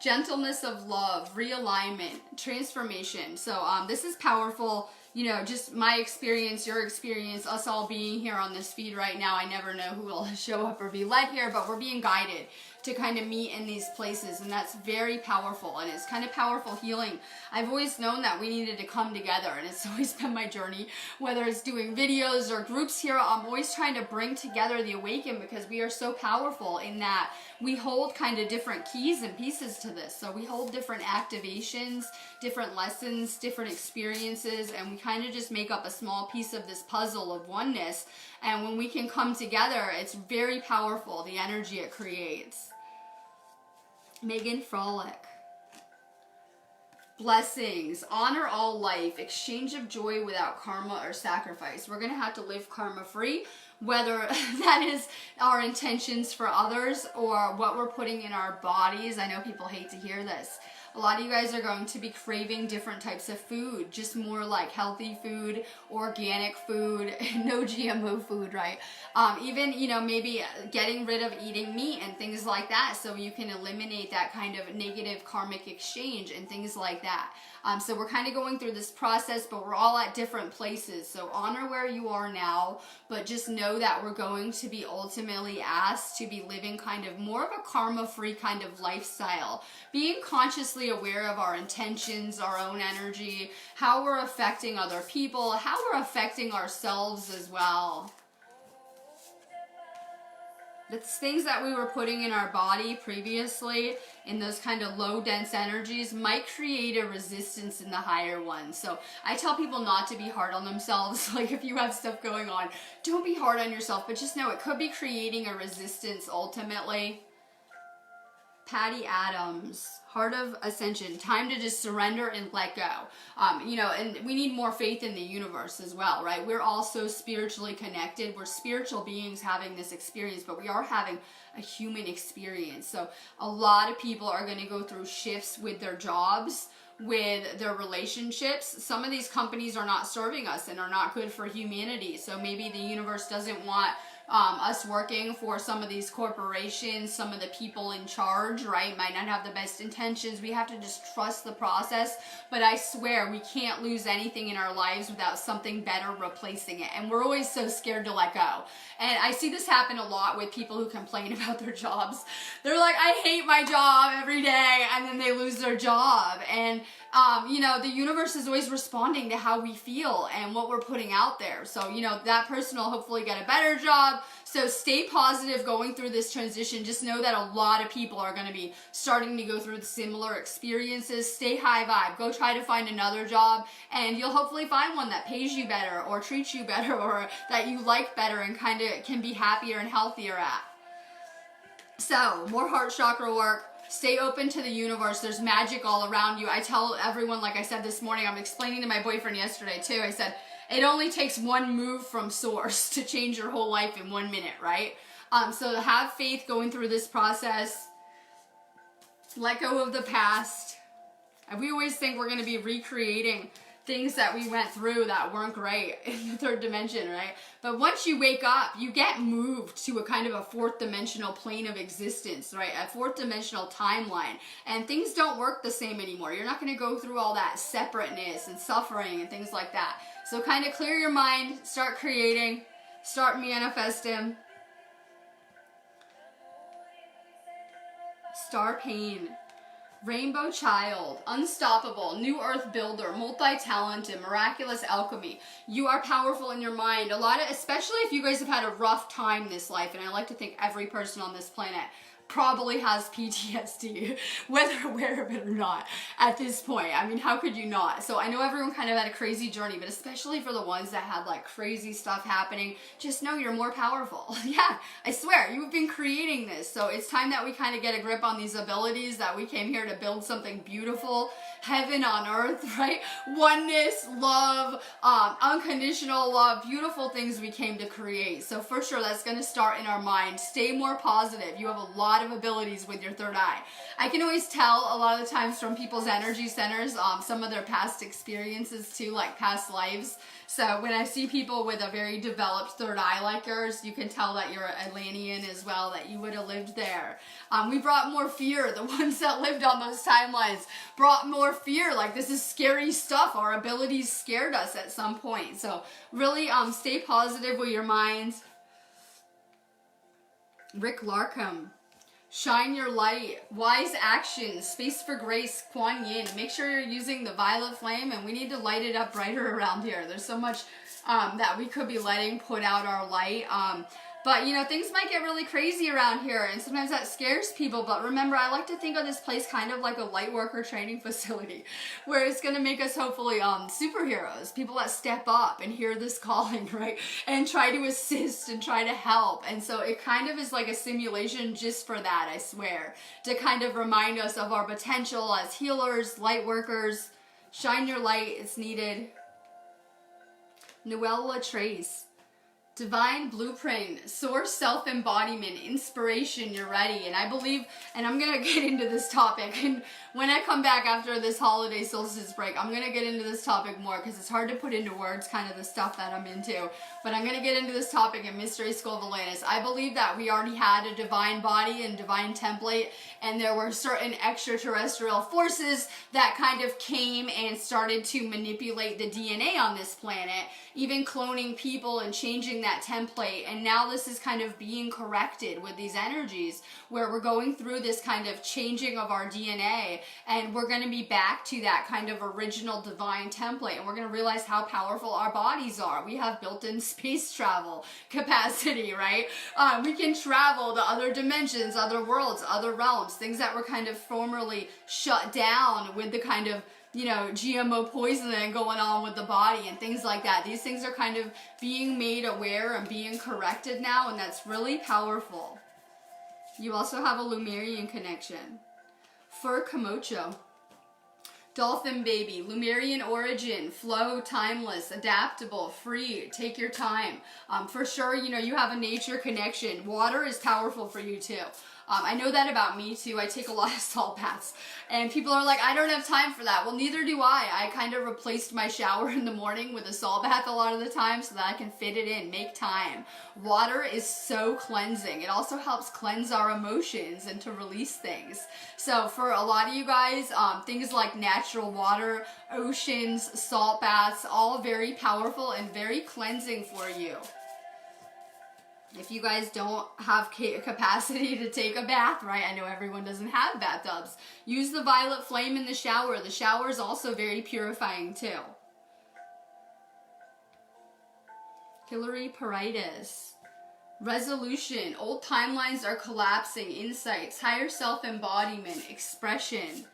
Speaker 1: Gentleness of love, realignment, transformation. So this is powerful. You know, just my experience, your experience, us all being here on this feed right now. I never know who will show up or be led here, but we're being guided to kind of meet in these places, and that's very powerful, and it's kind of powerful healing. I've always known that we needed to come together, and it's always been my journey, whether it's doing videos or groups here. I'm always trying to bring together the awakened, because we are so powerful in that we hold kind of different keys and pieces to this. So we hold different activations, different lessons, different experiences, and we kind of just make up a small piece of this puzzle of oneness. And when we can come together, it's very powerful, the energy it creates. Megan Frolic. Blessings, honor all life, exchange of joy without karma or sacrifice. We're going to have to live karma free, whether that is our intentions for others or what we're putting in our bodies. I know people hate to hear this. A lot of you guys are going to be craving different types of food, just more like healthy food, organic food, no GMO food, right? Even, you know, maybe getting rid of eating meat and things like that, so you can eliminate that kind of negative karmic exchange and things like that. So we're kind of going through this process, but we're all at different places. So honor where you are now, but just know that we're going to be ultimately asked to be living kind of more of a karma-free kind of lifestyle. Being consciously aware of our intentions, our own energy, how we're affecting other people, how we're affecting ourselves as well. The things that we were putting in our body previously in those kind of low dense energies might create a resistance in the higher ones. So I tell people not to be hard on themselves. Like if you have stuff going on, don't be hard on yourself, but just know it could be creating a resistance ultimately. Patty Adams, Heart of Ascension, time to just surrender and let go. You know, and we need more faith in the universe as well, right? We're all so spiritually connected. We're spiritual beings having this experience, but we are having a human experience. So a lot of people are going to go through shifts with their jobs, with their relationships. Some of these companies are not serving us and are not good for humanity. So maybe the universe doesn't want us working for some of these corporations. Some of the people in charge, right, might not have the best intentions. We have to just trust the process. But I swear we can't lose anything in our lives without something better replacing it. And we're always so scared to let go. And I see this happen a lot with people who complain about their jobs. They're like, I hate my job every day, and then they lose their job. And you know, the universe is always responding to how we feel and what we're putting out there. So, you know, that person will hopefully get a better job. So stay positive going through this transition. Just know that a lot of people are going to be starting to go through similar experiences. Stay high vibe. Go try to find another job, and you'll hopefully find one that pays you better or treats you better or that you like better and kind of can be happier and healthier at. So, more heart chakra work. Stay open to the universe. There's magic all around you. I tell everyone, like I said this morning, I'm explaining to my boyfriend yesterday too. I said, it only takes one move from source to change your whole life in 1 minute, right? So to have faith going through this process. Let go of the past. And we always think we're going to be recreating things that we went through that weren't great in the third dimension, right? But once you wake up, you get moved to a kind of a fourth dimensional plane of existence, right? A fourth dimensional timeline. And things don't work the same anymore. You're not going to go through all that separateness and suffering and things like that. So kind of clear your mind, start creating, start manifesting. Star Pain. Rainbow Child, Unstoppable, New Earth Builder, Multi-Talented, Miraculous Alchemy. You are powerful in your mind. Especially if you guys have had a rough time this life, and I like to think every person on this planet probably has PTSD, whether aware of it or not at this point. I mean, how could you not? So I know everyone kind of had a crazy journey, but especially for the ones that had like crazy stuff happening, just know you're more powerful. Yeah, I swear, you've been creating this. So it's time that we kind of get a grip on these abilities, that we came here to build something beautiful, heaven on earth, right? Oneness, love, unconditional love, beautiful things we came to create. So for sure, that's going to start in our mind. Stay more positive. You have a lot of abilities with your third eye. I can always tell a lot of the times from people's energy centers, some of their past experiences too, like past lives. So when I see people with a very developed third eye like yours, you can tell that you're Atlantean as well, that you would have lived there. We brought more fear. The ones that lived on those timelines brought more fear. Like, this is scary stuff. Our abilities scared us at some point. So really stay positive with your minds. Rick Larkham. Shine your light, wise actions, space for grace, Kuan Yin. Make sure you're using the violet flame, and we need to light it up brighter around here. There's so much that we could be letting put out our light. But, you know, things might get really crazy around here, and sometimes that scares people. But remember, I like to think of this place kind of like a light worker training facility, where it's going to make us hopefully superheroes, people that step up and hear this calling, right, and try to assist and try to help. And so it kind of is like a simulation just for that, I swear, to kind of remind us of our potential as healers, light workers. Shine your light, it's needed. Noelle Latrace. Divine blueprint, source self-embodiment, inspiration, you're ready. And I believe, and I'm going to get into this topic, and when I come back after this holiday solstice break, I'm going to get into this topic more because it's hard to put into words kind of the stuff that I'm into. But I'm going to get into this topic in Mystery School of Atlantis. I believe that we already had a divine body and divine template, and there were certain extraterrestrial forces that kind of came and started to manipulate the DNA on this planet, even cloning people and changing that template. And now this is kind of being corrected with these energies, where we're going through this kind of changing of our DNA, and we're going to be back to that kind of original divine template, and we're going to realize how powerful our bodies are. We have built-in space travel capacity, right? We can travel to other dimensions, other worlds, other realms, things that were kind of formerly shut down with the kind of, you know, GMO poisoning going on with the body and things like that. These things are kind of being made aware and being corrected now, and that's really powerful. You also have a Lumerian connection. Fur Camacho. Dolphin baby, Lumerian origin, flow, timeless, adaptable, free, take your time. For sure, you know, you have a nature connection. Water is powerful for you too. I know that about me too. I take a lot of salt baths, and people are like, I don't have time for that. Well, neither do I. I kind of replaced my shower in the morning with a salt bath a lot of the time so that I can fit it in, make time. Water is so cleansing. It also helps cleanse our emotions and to release things. So for a lot of you guys, things like natural water, oceans, salt baths, all very powerful and very cleansing for you. If you guys don't have capacity to take a bath, right? I know everyone doesn't have bathtubs. Use the violet flame in the shower. The shower is also very purifying too. Hillary Paredes. Resolution. Old timelines are collapsing. Insights. Higher self-embodiment. Expression.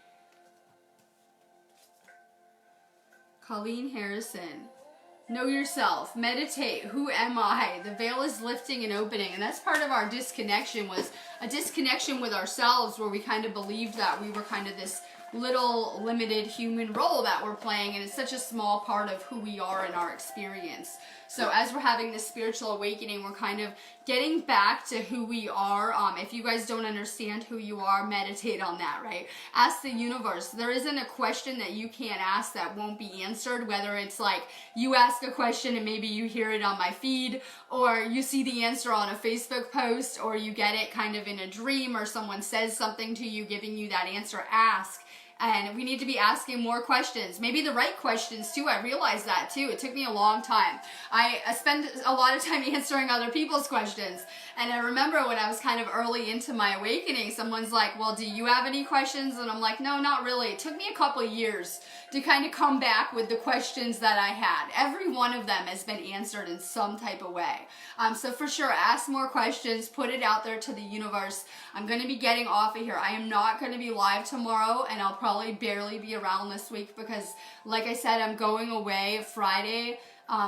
Speaker 1: Colleen Harrison. Know yourself, meditate, who am I? The veil is lifting and opening, and that's part of our disconnection, was a disconnection with ourselves, where we kind of believed that we were kind of this little limited human role that we're playing, and it's such a small part of who we are in our experience. So as we're having this spiritual awakening, we're kind of getting back to who we are. If you guys don't understand who you are, meditate on that, right? Ask the universe. There isn't a question that you can't ask that won't be answered, whether it's like you ask a question and maybe you hear it on my feed, or you see the answer on a Facebook post, or you get it kind of in a dream, or someone says something to you giving you that answer. Ask. And we need to be asking more questions, maybe the right questions too. I realized that too. It took me a long time. I spend a lot of time answering other people's questions. And I remember when I was kind of early into my awakening, someone's like, well, do you have any questions? And I'm like, no, not really. It took me a couple of years to kind of come back with the questions that I had. Every one of them has been answered in some type of way. So for sure, ask more questions, put it out there to the universe. I'm going to be getting off of here. I am not going to be live tomorrow, and I'll probably barely be around this week because, like I said, I'm going away Friday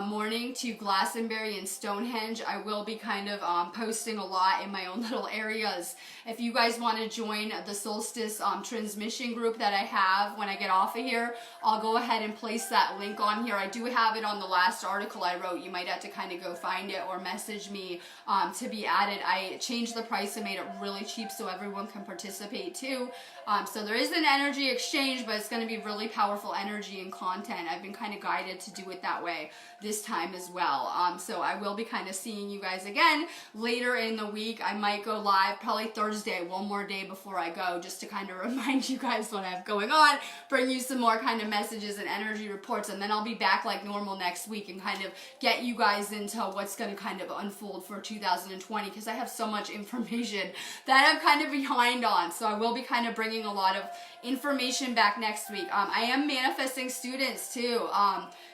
Speaker 1: morning to Glastonbury and Stonehenge. I will be kind of posting a lot in my own little areas. If you guys want to join the Solstice transmission group that I have when I get off of here, I'll go ahead and place that link on here. I do have it on the last article I wrote. You might have to kind of go find it or message me to be added. I changed the price and made it really cheap so everyone can participate too. So there is an energy exchange, but it's going to be really powerful energy and content. I've been kind of guided to do it that way. this time as well. So I will be kind of seeing you guys again later in the week. I might go live probably Thursday, one more day before I go, just to kind of remind you guys what I have going on, bring you some more kind of messages and energy reports, and then I'll be back like normal next week and kind of get you guys into what's going to kind of unfold for 2020, because I have so much information that I'm kind of behind on. So I will be kind of bringing a lot of information back next week. I am manifesting students too.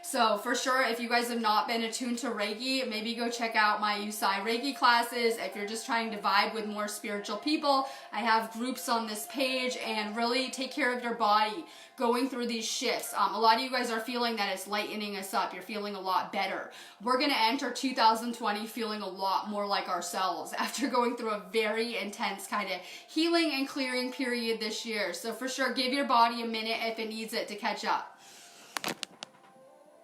Speaker 1: So for sure, if you guys have not been attuned to Reiki, maybe go check out my Usai Reiki classes. If you're just trying to vibe with more spiritual people, I have groups on this page, and really take care of your body going through these shifts. A lot of you guys are feeling that it's lightening us up. You're feeling a lot better. We're going to enter 2020 feeling a lot more like ourselves after going through a very intense kind of healing and clearing period this year. So for sure, give your body a minute if it needs it to catch up.